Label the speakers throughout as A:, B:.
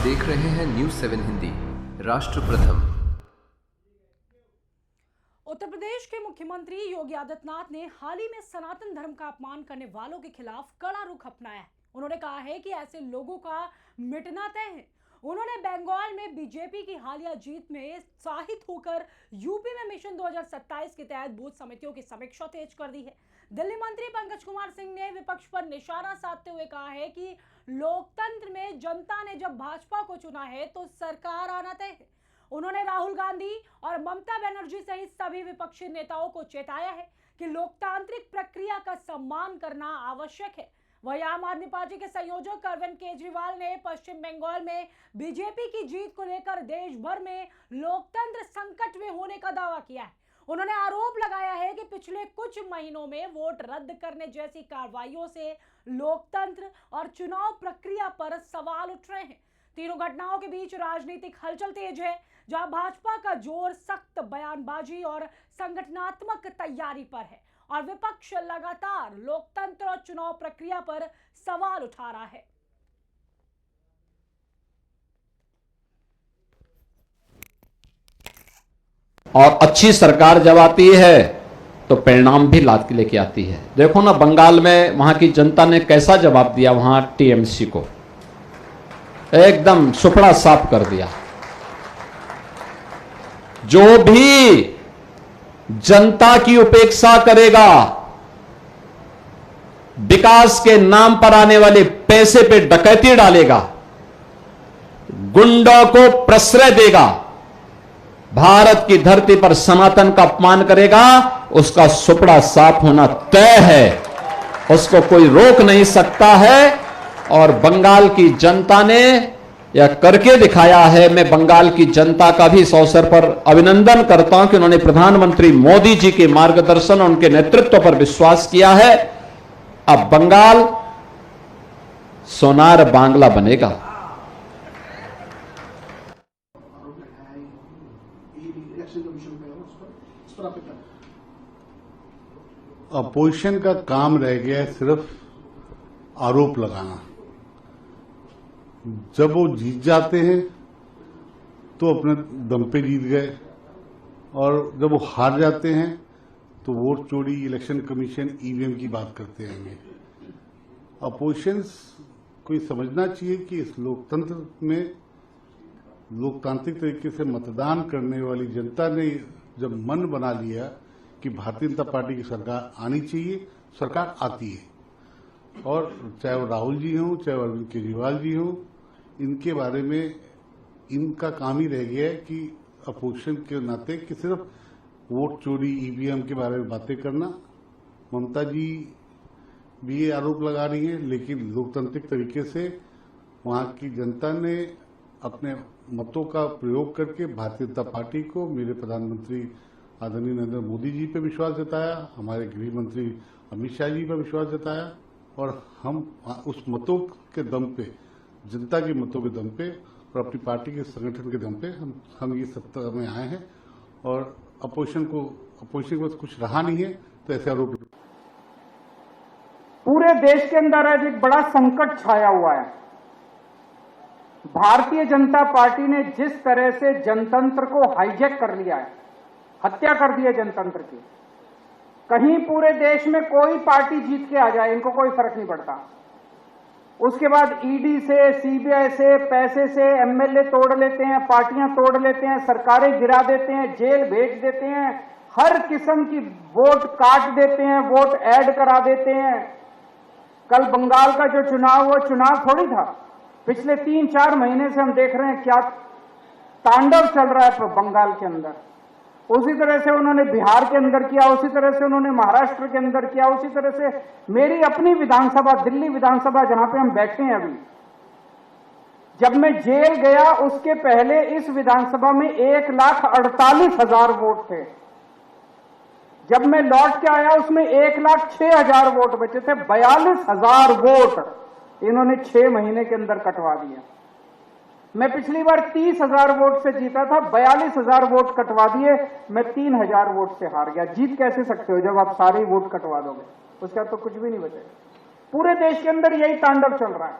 A: देख रहे हैं न्यूज़ 7 हिंदी, राष्ट्र प्रथम।
B: उत्तर प्रदेश के मुख्यमंत्री योगी आदित्यनाथ ने हाल ही में सनातन धर्म का अपमान करने वालों के खिलाफ कड़ा रुख अपनाया है। उन्होंने कहा है कि ऐसे लोगों का मिटना तय है। उन्होंने बंगाल में बीजेपी की हालिया जीत में उत्साहित होकर यूपी में मिशन 2027 के तहत बूथ समितियों की समीक्षा तेज कर दी है। दिल्ली मंत्री पंकज कुमार सिंह ने विपक्ष पर निशाना साधते हुए कहा है कि लोकतंत्र में जनता ने जब भाजपा को चुना है तो सरकार आना तय है। उन्होंने राहुल गांधी और ममता बनर्जी सहित सभी विपक्षी नेताओं को चेताया है कि लोकतांत्रिक प्रक्रिया का सम्मान करना आवश्यक है। वहीं आम आदमी पार्टी के संयोजक अरविंद केजरीवाल ने पश्चिम बंगाल में बीजेपी की जीत को लेकर देश भर में लोकतंत्र संकट में होने का दावा किया है। उन्होंने आरोप लगाया है कि पिछले कुछ महीनों में वोट रद्द करने जैसी कार्रवाइयों से लोकतंत्र और चुनाव प्रक्रिया पर सवाल उठ रहे हैं। तीनों घटनाओं के बीच राजनीतिक हलचल तेज है, जहां भाजपा का जोर सख्त बयानबाजी और संगठनात्मक तैयारी पर है और विपक्ष लगातार लोकतंत्र और चुनाव प्रक्रिया पर सवाल उठा रहा है।
C: और अच्छी सरकार जब आती है तो परिणाम भी लाद के लेके आती है। देखो ना, बंगाल में वहां की जनता ने कैसा जवाब दिया, वहां टीएमसी को एकदम सुपड़ा साफ कर दिया। जो भी जनता की उपेक्षा करेगा, विकास के नाम पर आने वाले पैसे पे डकैती डालेगा, गुंडों को प्रश्रय देगा, भारत की धरती पर सनातन का अपमान करेगा, उसका सुपड़ा साफ होना तय है। उसको कोई रोक नहीं सकता है। और बंगाल की जनता ने यह करके दिखाया है। मैं बंगाल की जनता का भी इस अवसर पर अभिनंदन करता हूं कि उन्होंने प्रधानमंत्री मोदी जी के मार्गदर्शन और उनके नेतृत्व पर विश्वास किया है। अब बंगाल सोनार बांग्ला बनेगा।
D: अपोजिशन का काम रह गया है सिर्फ आरोप लगाना। जब वो जीत जाते हैं तो अपने दम पे जीत गए, और जब वो हार जाते हैं तो वोट चोरी, इलेक्शन कमीशन, ईवीएम की बात करते रहेंगे। अपोजिशन को समझना चाहिए कि इस लोकतंत्र में लोकतांत्रिक तरीके से मतदान करने वाली जनता ने जब मन बना लिया कि भारतीय जनता पार्टी की सरकार आनी चाहिए, सरकार आती है। और चाहे वो राहुल जी हों, चाहे वो अरविंद केजरीवाल जी हों, इनके बारे में इनका काम ही रह गया है कि अपोजिशन के नाते कि सिर्फ वोट चोरी, ईवीएम के बारे में बातें करना। ममता जी भी ये आरोप लगा रही हैं, लेकिन लोकतांत्रिक तरीके से वहां की जनता ने अपने मतों का प्रयोग करके भारतीय जनता पार्टी को, मेरे प्रधानमंत्री आदरणीय नरेंद्र मोदी जी पे विश्वास जताया, हमारे गृह मंत्री अमित शाह जी पर विश्वास जताया, और हम उस मतों के दम पे, जनता के मतों के दम पे और अपनी पार्टी के संगठन के दम पे हम ये सत्ता में आए हैं। और अपोजिशन के पास कुछ रहा नहीं है तो ऐसे आरोप।
E: पूरे देश के अंदर आज एक बड़ा संकट छाया हुआ है। भारतीय जनता पार्टी ने जिस तरह से जनतंत्र को हाईजैक कर लिया है, हत्या कर दी है जनतंत्र की। कहीं पूरे देश में कोई पार्टी जीत के आ जाए, इनको कोई फर्क नहीं पड़ता। उसके बाद ईडी से, सीबीआई से, पैसे से एमएलए तोड़ लेते हैं, पार्टियां तोड़ लेते हैं, सरकारें गिरा देते हैं, जेल भेज देते हैं, हर किस्म की वोट काट देते हैं, वोट ऐड करा देते हैं। कल बंगाल का जो चुनाव, वो चुनाव थोड़ी था। पिछले 3-4 महीने से हम देख रहे हैं क्या तांडव चल रहा है बंगाल के अंदर। उसी तरह से उन्होंने बिहार के अंदर किया, उसी तरह से उन्होंने महाराष्ट्र के अंदर किया, उसी तरह से मेरी अपनी विधानसभा, दिल्ली विधानसभा जहां पे हम बैठे हैं अभी, जब मैं जेल गया उसके पहले इस विधानसभा में 1,48,000 वोट थे। जब मैं लौट के आया उसमें 1,06,000 वोट बचे थे। 42,000 वोट इन्होंने 6 महीने के अंदर कटवा दिया। मैं पिछली बार 30,000 वोट से जीता था, 42,000 वोट कटवा दिए, मैं 3,000 वोट से हार गया। जीत कैसे सकते हो जब आप सारे वोट कटवा दोगे? उसका तो कुछ भी नहीं बचेगा। पूरे देश के अंदर यही तांडव चल रहा है।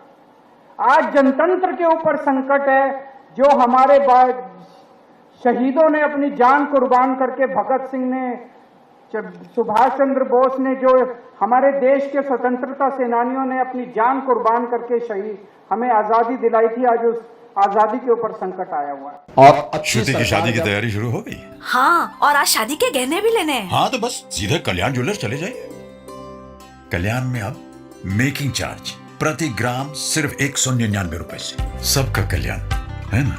E: आज जनतंत्र के ऊपर संकट है। जो हमारे शहीदों ने अपनी जान कुर्बान करके, भगत सिंह ने, सुभाष चंद्र बोस ने, जो हमारे देश के स्वतंत्रता सेनानियों ने अपनी जान कुर्बान करके शहीद हमें आजादी दिलाई थी, आज उस आजादी के ऊपर संकट आया हुआ है।
C: और
F: श्रुति की शादी की तैयारी शुरू हो गई?
G: हाँ, और आज शादी के गहने भी लेने हैं।
F: हाँ, तो बस सीधे कल्याण ज्वेलर्स चले जाइए। कल्याण में अब मेकिंग चार्ज प्रति ग्राम सिर्फ 199 रुपए से। सबका कल्याण, है ना?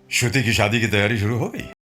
F: श्रुति की शादी की तैयारी शुरू हो गई?